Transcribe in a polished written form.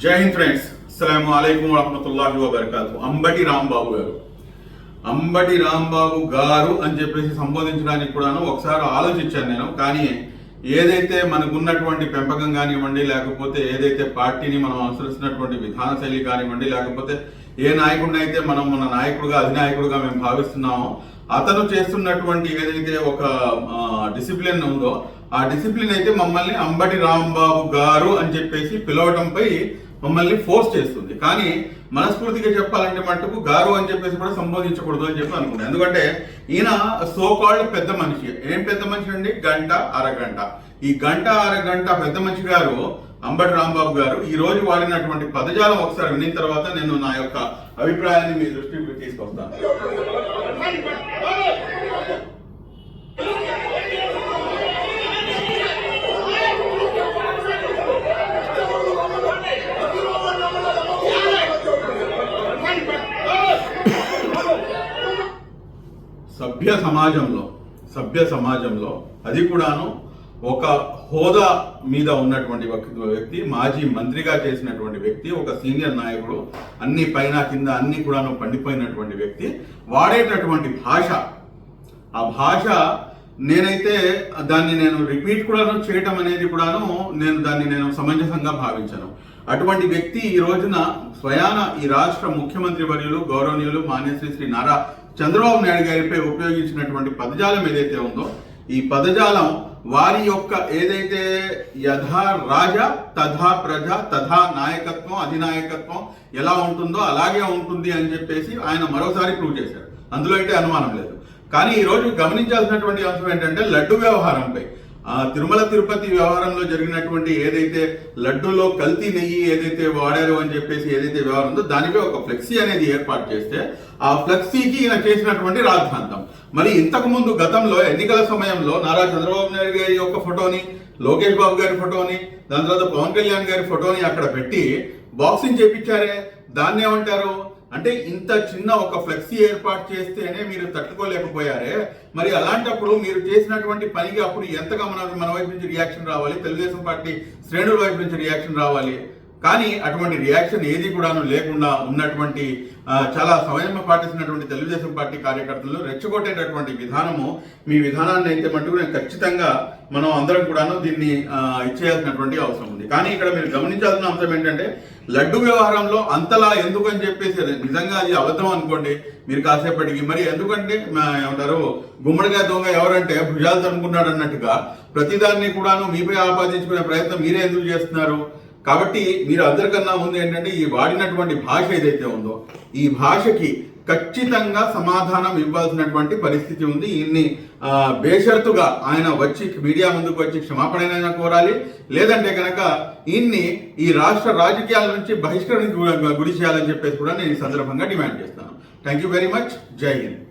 జై హింద్ ఫ్రెండ్స్, అస్సలాము అలైకుం వరహమతుల్లాహి వబరకాతు. అంబటి రాంబాబు గారు అని చెప్పేసి సంబోధించడానికి కూడాను ఒకసారి ఆలోచించాను నేను. కానీ ఏదైతే మనకున్నటువంటి పెంపకం కానివ్వండి, లేకపోతే ఏదైతే పార్టీని మనం అనుసరిస్తున్నటువంటి విధాన శైలి కానివ్వండి, లేకపోతే ఏ నాయకుడిని అయితే మనం మన నాయకుడుగా అధినాయకుడుగా మేము భావిస్తున్నామో అతను చేస్తున్నటువంటి ఏదైతే ఒక డిసిప్లిన్ ఉందో ఆ డిసిప్లిన్ అయితే మమ్మల్ని అంబటి రాంబాబు గారు అని చెప్పేసి పిలవటంపై మమ్మల్ని ఫోర్స్ చేస్తుంది. కానీ మనస్ఫూర్తిగా చెప్పాలంటే మట్టుకు గారు అని చెప్పేసి కూడా సంబోధించకూడదు అని చెప్పి అనుకుంటాను. ఎందుకంటే ఈయన సోకాల్డ్ పెద్ద మనిషి. ఏం పెద్ద మనిషి అండి? గంట అరగంట. ఈ గంట అరగంట పెద్ద మనిషి గారు అంబటి రాంబాబు గారు ఈ రోజు వాడినటువంటి పదజాలం ఒకసారి విన్న తర్వాత నేను నా యొక్క అభిప్రాయాన్ని మీ దృష్టికి తీసుకొస్తాను. సభ్య సమాజంలో అది కూడాను ఒక హోదా మీద ఉన్నటువంటి వ్యక్తి, మాజీ మంత్రిగా చేసినటువంటి వ్యక్తి, ఒక సీనియర్ నాయకుడు, అన్ని పైన కింద అన్ని కూడాను పండిపోయినటువంటి వ్యక్తి వాడేటటువంటి భాష, ఆ భాష నేనైతే దాన్ని నేను రిపీట్ కూడాను చేయటం అనేది కూడాను నేను సమంజసంగా భావించను. అటువంటి వ్యక్తి ఈ రోజున స్వయాన ఈ రాష్ట్ర ముఖ్యమంత్రి వర్యులు గౌరవనీయులు మాన్యశ్రీ శ్రీ నారా చంద్రబాబు నాయుడు గారిపై ఉపయోగించినటువంటి పదజాలం ఏదైతే ఉందో ఈ పదజాలం వారి యొక్క ఏదైతే యథా రాజ తథా ప్రజ తథా నాయకత్వం అధినాయకత్వం ఎలా ఉంటుందో అలాగే ఉంటుంది అని చెప్పేసి ఆయన మరోసారి ప్రూవ్ చేశారు. అందులో అయితే అనుమానం లేదు. కానీ ఈ రోజు గమనించాల్సినటువంటి అంశం ఏంటంటే లడ్డు వ్యవహారంపై, తిరుమల తిరుపతి వ్యవహారంలో జరిగినటువంటి ఏదైతే లడ్డూలో కల్తీ నెయ్యి ఏదైతే వాడారు అని చెప్పేసి ఏదైతే వ్యవహారం ఉందో దానిపై ఒక ఫ్లెక్సీ అనేది ఏర్పాటు చేస్తే ఆ ఫ్లెక్సీకి ఈయన చేసినటువంటి రాద్ధాంతం. మరి ఇంతకు ముందు గతంలో ఎన్నికల సమయంలో నారా చంద్రబాబు నాయుడు గారి యొక్క ఫోటోని, లోకేష్ బాబు గారి ఫోటోని, దాని తర్వాత పవన్ కళ్యాణ్ గారి ఫోటోని అక్కడ పెట్టి బాక్సింగ్ చేపించారే. దాన్ని ఏమంటారు అంటే ఇంత చిన్న ఒక ఫ్లెక్సీ ఏర్పాటు చేస్తేనే మీరు తట్టుకోలేకపోయారే. మరి అలాంటప్పుడు మీరు చేసినటువంటి పనికి అప్పుడు ఎంతగా మన వైపు నుంచి రియాక్షన్ రావాలి, తెలుగుదేశం పార్టీ శ్రేణుల వైపు నుంచి రియాక్షన్ రావాలి. కానీ అటువంటి రియాక్షన్ ఏది కూడాను లేకుండా ఉన్నటువంటి చాలా సమయం పాటిస్తున్నటువంటి తెలుగుదేశం పార్టీ కార్యకర్తలు రెచ్చగొట్టేటటువంటి విధానము, మీ విధానాన్ని అయితే మటుకు నేను ఖచ్చితంగా మనం అందరం కూడాను దీన్ని ఇచ్చేయాల్సినటువంటి అవసరం ఉంది. కానీ ఇక్కడ మీరు గమనించాల్సిన అంశం ఏంటంటే లడ్డు వ్యవహారంలో అంతలా ఎందుకు అని చెప్పేసి నిజంగా అది అబద్ధం అనుకోండి మీరు కాసేపటికి. మరి ఎందుకంటే ఏమంటారు గుమ్మడికాయ దొంగ ఎవరంటే భుజాలు తనుకున్నాడు అన్నట్టుగా ప్రతిదాన్ని కూడాను మీపై ఆపాదించుకునే ప్రయత్నం మీరే ఎందుకు చేస్తున్నారు? కాబట్టి మీరు అందరికన్నా ముందు ఏంటంటే ఈ వాడినటువంటి భాష ఏదైతే ఉందో ఈ భాషకి ఖచ్చితంగా సమాధానం ఇవ్వాల్సినటువంటి పరిస్థితి ఉంది. ఈయన్ని బేషరతుగా ఆయన వచ్చి మీడియా ముందుకు వచ్చి క్షమాపణ కోరాలి. లేదంటే కనుక ఈయన్ని ఈ రాష్ట్ర రాజకీయాల నుంచి బహిష్కరణ గురి చేయాలని చెప్పేసి కూడా నేను ఈ సందర్భంగా డిమాండ్ చేస్తాను. Thank you very much. జై హింద్.